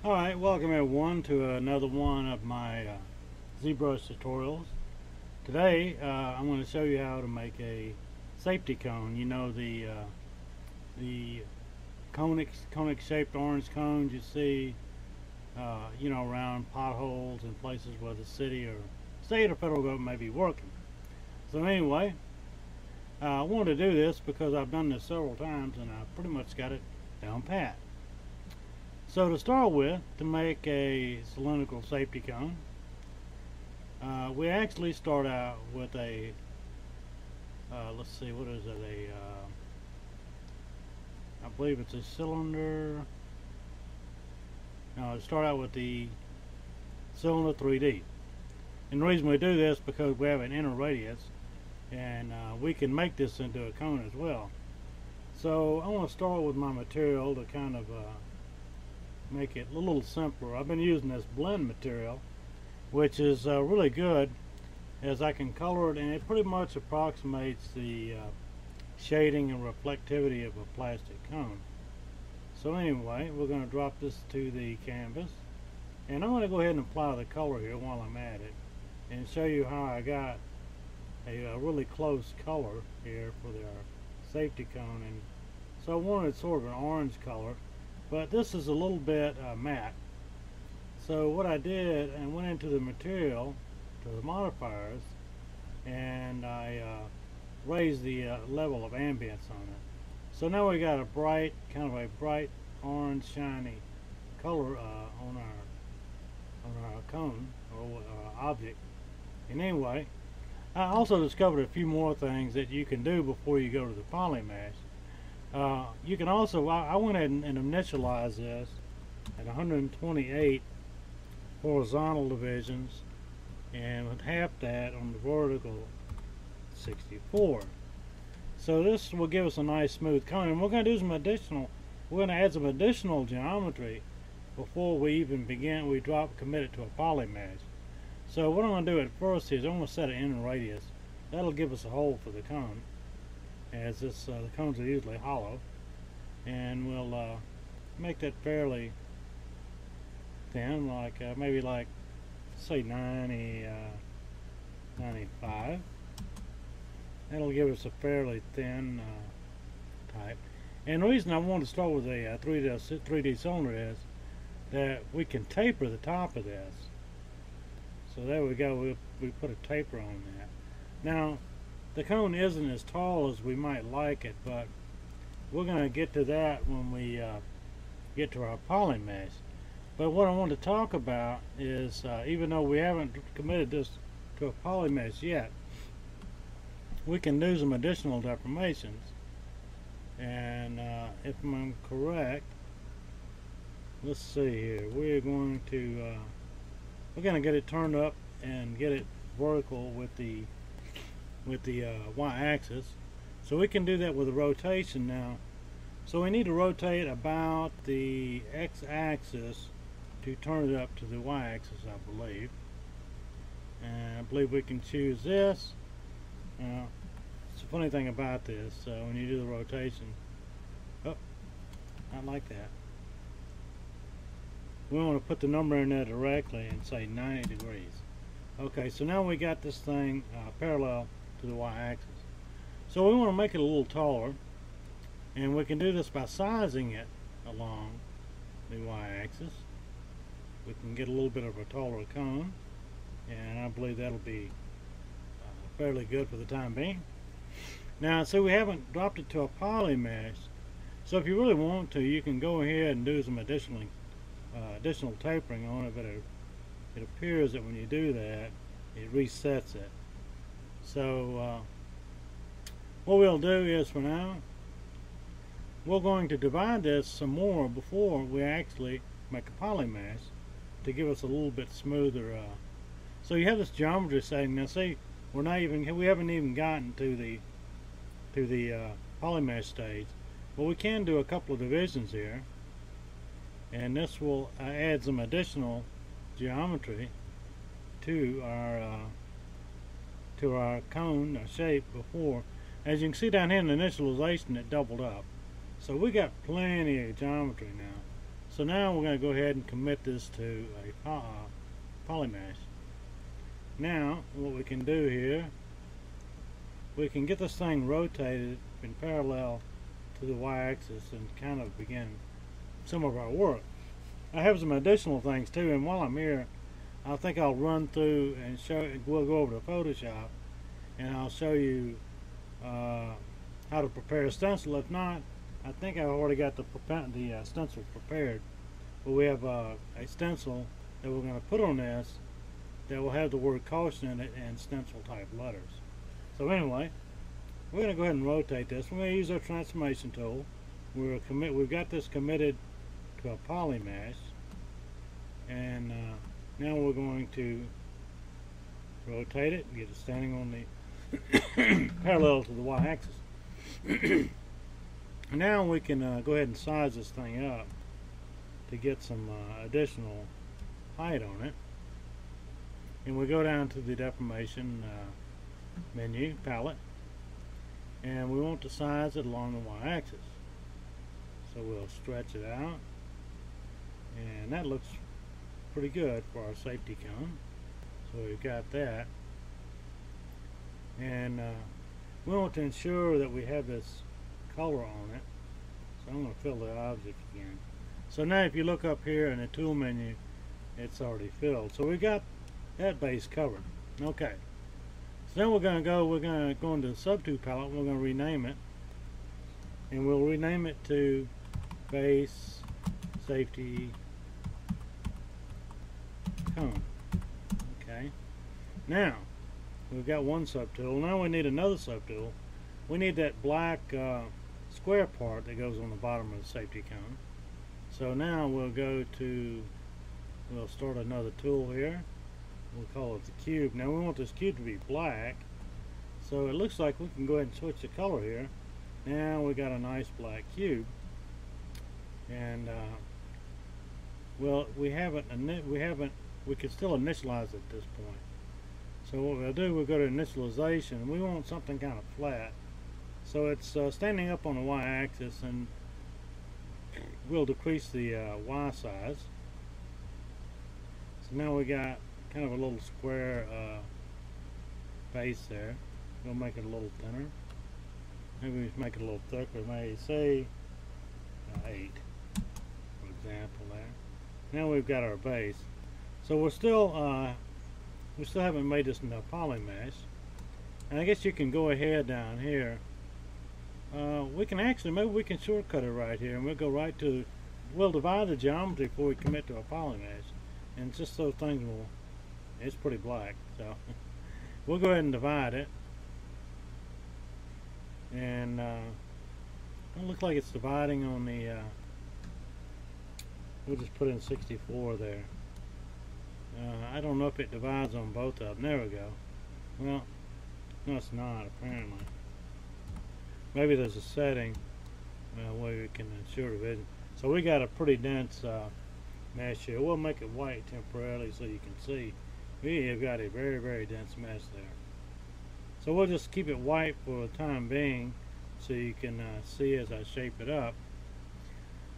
Alright, welcome everyone to another one of my ZBrush tutorials. Today I'm going to show you how to make a safety cone. You know, the conic shaped orange cones you see around potholes and places where the city or state or federal government may be working. So anyway, I wanted to do this because I've done this several times and I've pretty much got it down pat. So to start with, to make a cylindrical safety cone, we actually start out with a, let's see, what is it, I believe it's a cylinder. No, start out with the cylinder 3D. And the reason we do this because we have an inner radius, and we can make this into a cone as well. So I want to start with my material to kind of make it a little simpler. I've been using this blend material, which is really good, as I can color it and it pretty much approximates the shading and reflectivity of a plastic cone. So anyway, we're going to drop this to the canvas, and I'm going to go ahead and apply the color here while I'm at it and show you how I got a really close color here for the safety cone. And so I wanted sort of an orange color, but this is a little bit matte. So what I did, and went into the material, to the modifiers, and I raised the level of ambience on it. So now we got a bright, kind of a bright orange shiny color on our cone or object. And anyway, I also discovered a few more things that you can do before you go to the polymesh. You can also, I went ahead and initialized this at 128 horizontal divisions, and with half that on the vertical 64. So this will give us a nice smooth cone, and we're going to do some additional, we're going to add some additional geometry before we even begin. We commit it to a polymesh. So what I'm going to do at first is I'm going to set an inner radius. That'll give us a hole for the cone, as this the cones are usually hollow, and we'll make that fairly thin, like maybe like, say 95. That'll give us a fairly thin type. And the reason I want to start with a 3D cylinder is that we can taper the top of this. So there we go, we put a taper on that. Now the cone isn't as tall as we might like it, but we're going to get to that when we get to our polymesh. But what I want to talk about is, even though we haven't committed this to a polymesh yet, we can do some additional deformations. And if I'm correct, let's see here, we're going to get it turned up and get it vertical with the y-axis. So we can do that with a rotation now. So we need to rotate about the x-axis to turn it up to the y-axis, I believe. And I believe we can choose this. Now, it's a funny thing about this, when you do the rotation, oh, not like that. We want to put the number in there directly and say 90 degrees. Okay, so now we got this thing parallel to the y-axis. So we want to make it a little taller, and we can do this by sizing it along the y-axis. We can get a little bit of a taller cone, and I believe that'll be fairly good for the time being. Now, so we haven't dropped it to a polymesh, so if you really want to, you can go ahead and do some additional tapering on it, but it appears that when you do that, it resets it. So what we'll do is, for now, we're going to divide this some more before we actually make a polymesh, to give us a little bit smoother. So you have this geometry setting. Now see, we haven't even gotten to the polymesh stage, but we can do a couple of divisions here, and this will add some additional geometry to our cone shape before. As you can see down here in the initialization, it doubled up. So we got plenty of geometry now. So now we're going to go ahead and commit this to a polymesh. Now what we can do here, we can get this thing rotated in parallel to the y-axis and kind of begin some of our work. I have some additional things too, and while I'm here I think I'll run through and we'll go over to Photoshop and I'll show you how to prepare a stencil. If not, I think I've already got the stencil prepared, but we have a stencil that we're going to put on this that will have the word caution in it and stencil type letters. So anyway, we're going to go ahead and rotate this. We're going to use our transformation tool. We've got this committed to a polymesh, and now we're going to rotate it and get it standing on the parallel to the y-axis. Now we can go ahead and size this thing up to get some additional height on it. And we go down to the deformation menu, palette, and we want to size it along the y-axis. So we'll stretch it out, and that looks pretty good for our safety cone. So we've got that, and we want to ensure that we have this color on it. So I'm going to fill the object again. So now if you look up here in the tool menu, it's already filled. So we got that base covered. Okay. So then we're going to go into the subtool palette, and we're going to rename it. And we'll rename it to Base Safety Cone. Okay. Now, we've got one subtool. Now we need another subtool. We need that black square part that goes on the bottom of the safety cone. So now we'll start another tool here. We'll call it the cube. Now we want this cube to be black, so it looks like we can go ahead and switch the color here. Now we got a nice black cube, and well, we can still initialize at this point. So what we'll do, we'll go to initialization. We want something kind of flat, so it's standing up on the y-axis, and we'll decrease the y size. So now we got kind of a little square base there. We'll make it a little thinner. Maybe we make it a little thicker. Maybe say 8, for example. There. Now we've got our base. So we still haven't made this into a polymesh. And I guess you can go ahead down here. Maybe we can shortcut it right here, and we'll go right to. We'll divide the geometry before we commit to a polymesh, and just those things will. It's pretty black, so we'll go ahead and divide it, and it looks like it's dividing on the we'll just put in 64 there. I don't know if it divides on both of them. There we go. Well, no, it's not, apparently. Maybe there's a setting where we can ensure division. So we got a pretty dense mesh here. We'll make it white temporarily so you can see. We have got a very, very dense mesh there. So we'll just keep it white for the time being so you can see as I shape it up.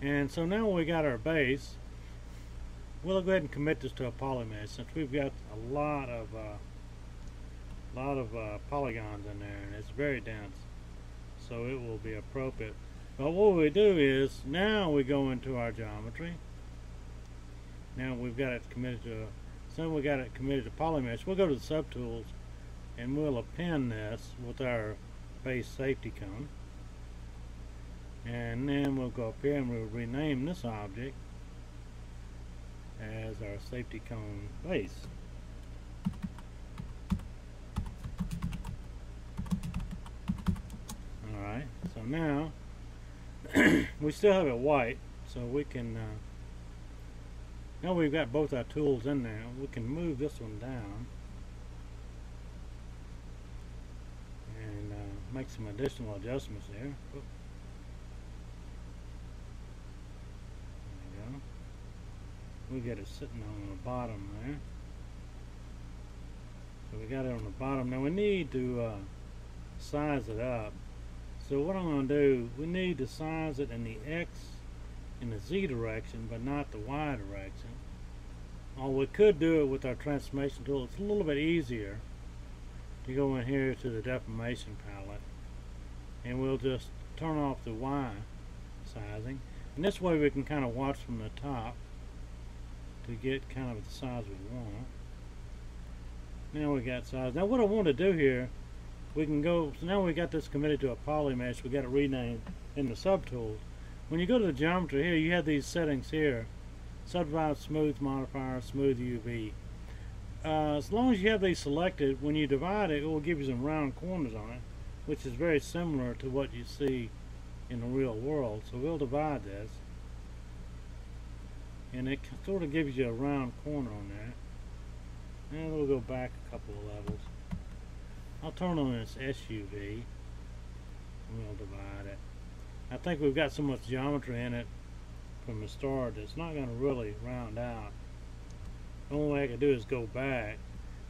And so now we got our base. We'll go ahead and commit this to a polymesh since we've got a lot of polygons in there, and it's very dense. So it will be appropriate. But what we do is now we go into our geometry. Now we've got it committed to. So we got it committed to polymesh. We'll go to the subtools and we'll append this with our base safety cone. And then we'll go up here and we'll rename this object as our safety cone base. Alright, so now we still have it white, so we can now we've got both our tools in there, we can move this one down and make some additional adjustments there. There we go. We got it sitting on the bottom there. So we got it on the bottom. Now we need to size it up. So what I'm going to do, we need to size it in the X in the Z direction but not the Y direction. Or we could do it with our transformation tool. It's a little bit easier to go in here to the deformation palette, and we'll just turn off the Y sizing, and this way we can kind of watch from the top to get kind of the size we want. Now we got size. Now what I want to do here, we can go, so now we got this committed to a poly mesh. We got it renamed in the subtools. When you go to the geometry here, you have these settings here: subdivide, smooth modifier, smooth UV. As long as you have these selected, when you divide it, it will give you some round corners on it, which is very similar to what you see in the real world. So we'll divide this, and it sort of gives you a round corner on there. And we'll go back a couple of levels. I'll turn on this SUV, and we'll divide it. I think we've got so much geometry in it from the start that it's not going to really round out. The only way I can do is go back.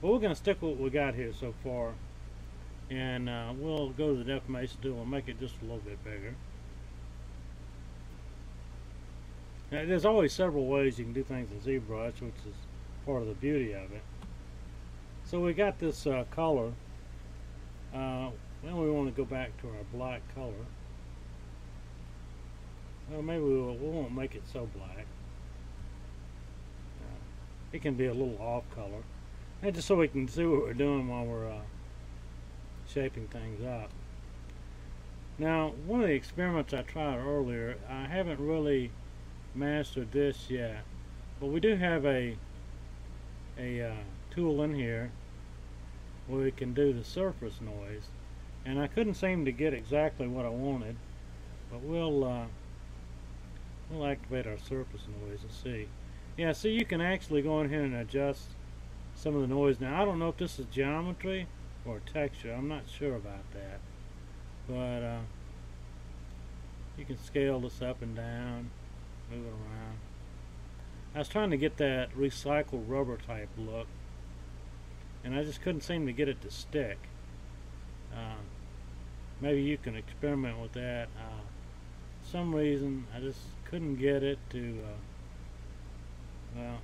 But we're going to stick with what we got here so far, and we'll go to the deformation tool and make it just a little bit bigger. Now, there's always several ways you can do things in ZBrush, which is part of the beauty of it. So we got this color. Then we want to go back to our black color. Well, maybe we won't make it so black. It can be a little off color, and just so we can see what we're doing while we're shaping things up. Now, one of the experiments I tried earlier, I haven't really mastered this yet, but we do have a tool in here where we can do the surface noise, and I couldn't seem to get exactly what I wanted, but we'll activate our surface noise and see. Yeah, see, you can actually go in here and adjust some of the noise. Now, I don't know if this is geometry or texture. I'm not sure about that, but you can scale this up and down, move it around. I was trying to get that recycled rubber type look, and I just couldn't seem to get it to stick. Maybe you can experiment with that. For some reason I just couldn't get it to well,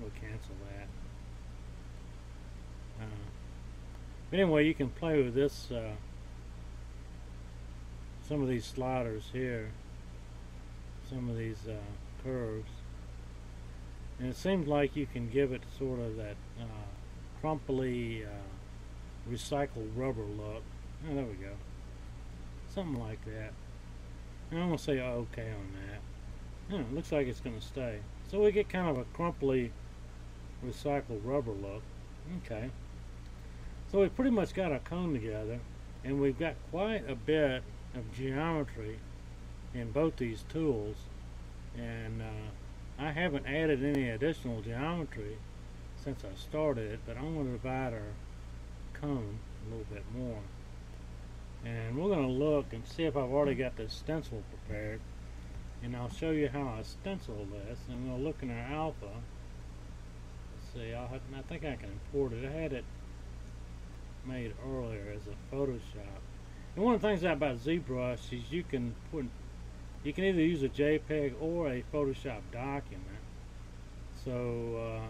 we'll cancel that. But anyway, you can play with this, some of these sliders here, some of these curves, and it seems like you can give it sort of that crumply recycled rubber look. Oh, there we go, something like that. And I'm going to say OK on that. It looks like it's going to stay. So we get kind of a crumply recycled rubber look. Okay. So we pretty much got our cone together, and we've got quite a bit of geometry in both these tools, and I haven't added any additional geometry since I started it, but I'm going to divide our cone a little bit more. And we're going to look and see if I've already got this stencil prepared, and I'll show you how I stencil this. And we'll look in our alpha. Let's see, I think I can import it. I had it made earlier as a Photoshop. And one of the things about ZBrush is you can either use a JPEG or a Photoshop document. So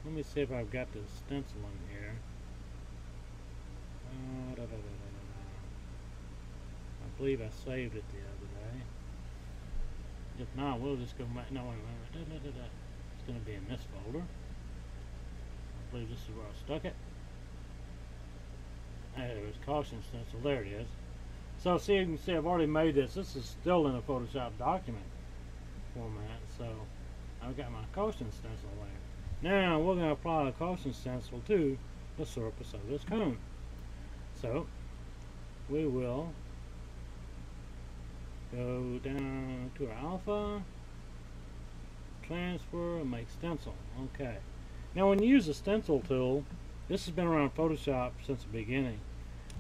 let me see if I've got the stencil in here. I believe I saved it the other day. If not, we'll just go back. No, wait a minute. It's going to be in this folder. I believe this is where I stuck it. There was caution stencil. There it is. So see, you can see I've already made this. This is still in a Photoshop document format. So I've got my caution stencil there. Now we're going to apply the caution stencil to the surface of this cone. So we will go down to our alpha, transfer, and make stencil. Okay. Now when you use the stencil tool, this has been around Photoshop since the beginning.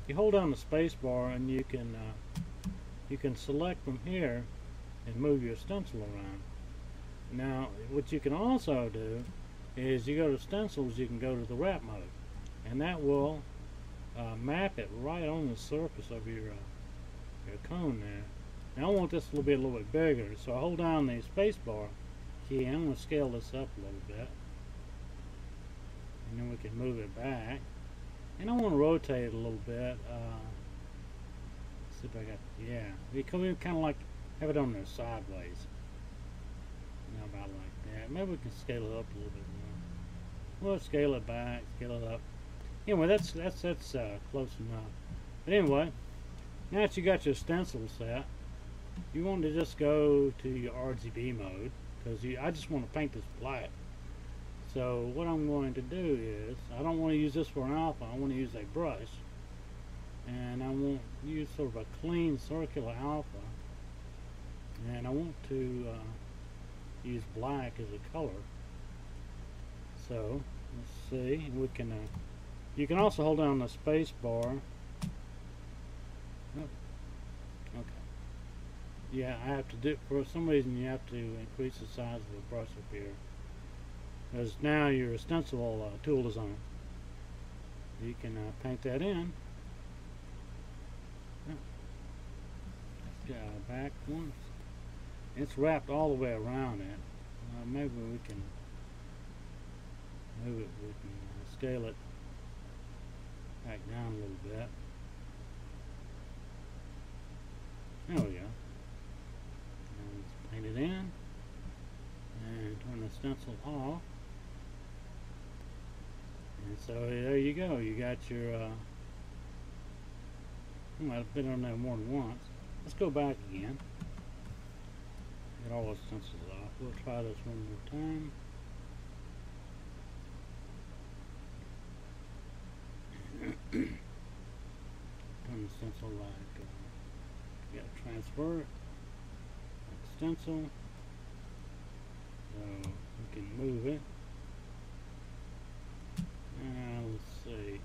You hold down the space bar and you can select from here and move your stencil around. Now what you can also do is you go to stencils, you can go to the wrap mode, and that will map it right on the surface of your cone there. Now I want this to be a little bit bigger, so I hold down the space bar key. I'm going to scale this up a little bit, and then we can move it back. And I want to rotate it a little bit. See if I got, yeah, we kind of like have it on there sideways. Now about like that. Maybe we can scale it up a little bit more. We'll scale it back, scale it up. Anyway, that's close enough. But anyway, now that you got your stencil set, you want to just go to your RGB mode, because I just want to paint this black. So what I'm going to do is, I don't want to use this for an alpha, I want to use a brush, and I want to use sort of a clean circular alpha, and I want to use black as a color. So let's see, we can you can also hold down the space bar. Oh, okay. Yeah, I have to do, for some reason you have to increase the size of the brush up here, because now your stencil tool is on. You can paint that in. Back once. It's wrapped all the way around it. Maybe we can move it. We can scale it back down a little bit. There we go. And let's paint it in and turn the stencil off. And so there you go. You got your. I might have been on there more than once. Let's go back again. Get all the stencils off. We'll try this one more time. Turn the stencil like, you gotta transfer it, like stencil, so we can move it. Let's see.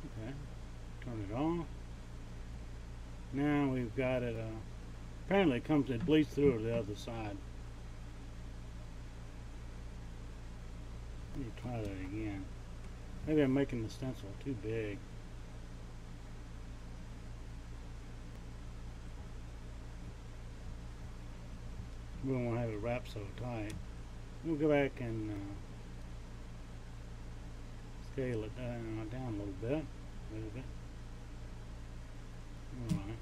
Okay, turn it off. Now we've got it, apparently it bleeds through to the other side. Let me try that again. Maybe I'm making the stencil too big. We don't want to have it wrapped so tight. We'll go back and scale it down a little bit. Move it. Alright.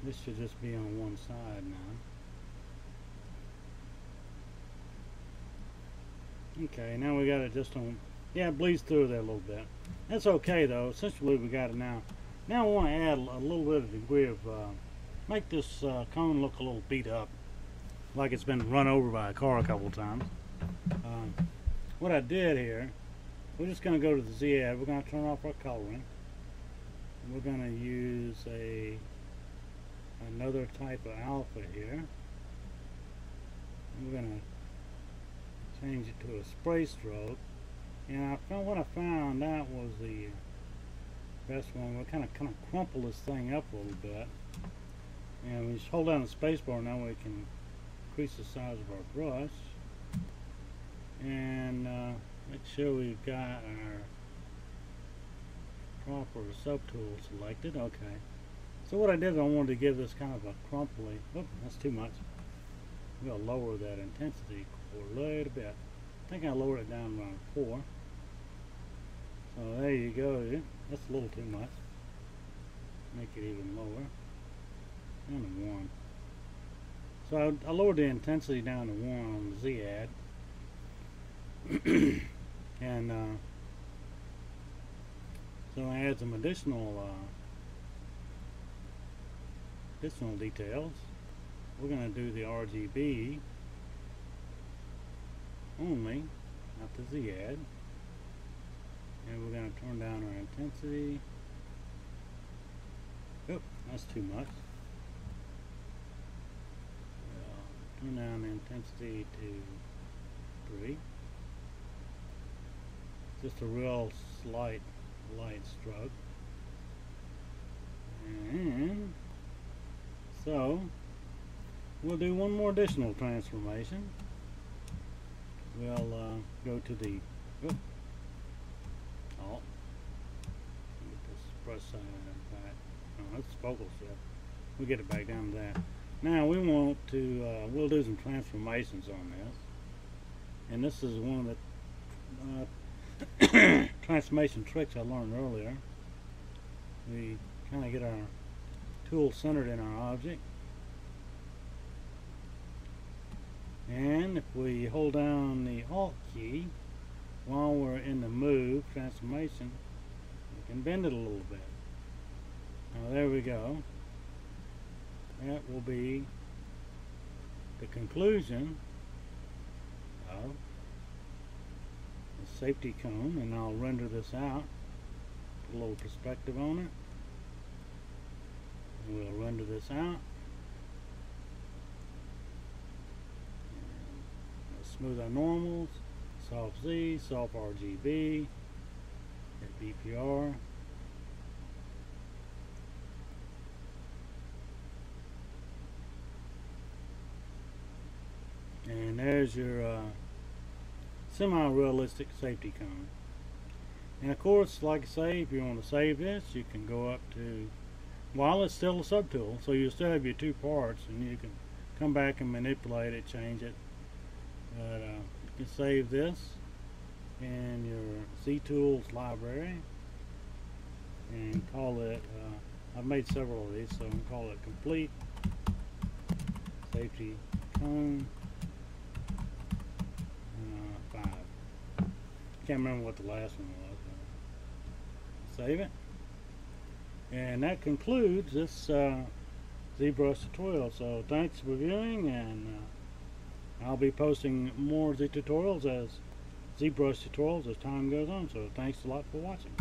This should just be on one side now. Okay, now we got it just on, yeah, it bleeds through there a little bit. That's okay though, essentially we got it now. Now I want to add a little bit of degree of, make this cone look a little beat up, like it's been run over by a car a couple times. What I did here, we're just going to go to the Z add, we're going to turn off our coloring. We're going to use another type of alpha here. We're going to change it to a spray stroke, and what I found out was the best one. We'll kind of crumple this thing up a little bit, and we just hold down the space bar. Now we can increase the size of our brush, and make sure we've got our proper subtool selected. Okay, so what I did, I wanted to give this kind of a crumply, oh, that's too much. We'll lower that intensity a little bit. I think I lowered it down around 4. So there you go. That's a little too much. Make it even lower. Down to 1. So I lowered the intensity down to 1 on the Z add. And so I add some additional details. We're going to do the RGB only, not the Z add. And we're going to turn down our intensity. Oh, that's too much. Turn down the intensity to 3. Just a real slight light stroke. And so we'll do one more additional transformation. We'll go to the Alt, brush side back. Oh, that's focal shift. We'll get it back down to that. Now we want to, we'll do some transformations on this. And this is one of the transformation tricks I learned earlier. We kind of get our tool centered in our object. And if we hold down the Alt key while we're in the move transformation, we can bend it a little bit. Now there we go. That will be the conclusion of the safety cone, and I'll render this out. Put a little perspective on it. And we'll render this out. Smooth our normals, soft Z, soft RGB, hit BPR. And there's your semi-realistic safety cone. And of course, like I say, if you want to save this, you can go up to, while it's still a subtool, so you'll still have your two parts, and you can come back and manipulate it, change it. But you can save this in your ZTools library and call it, I've made several of these, so I'm going to call it Complete Safety Cone 5. Can't remember what the last one was. Save it. And that concludes this ZBrush tutorial. So thanks for viewing, and I'll be posting more ZBrush tutorials as time goes on, so thanks a lot for watching.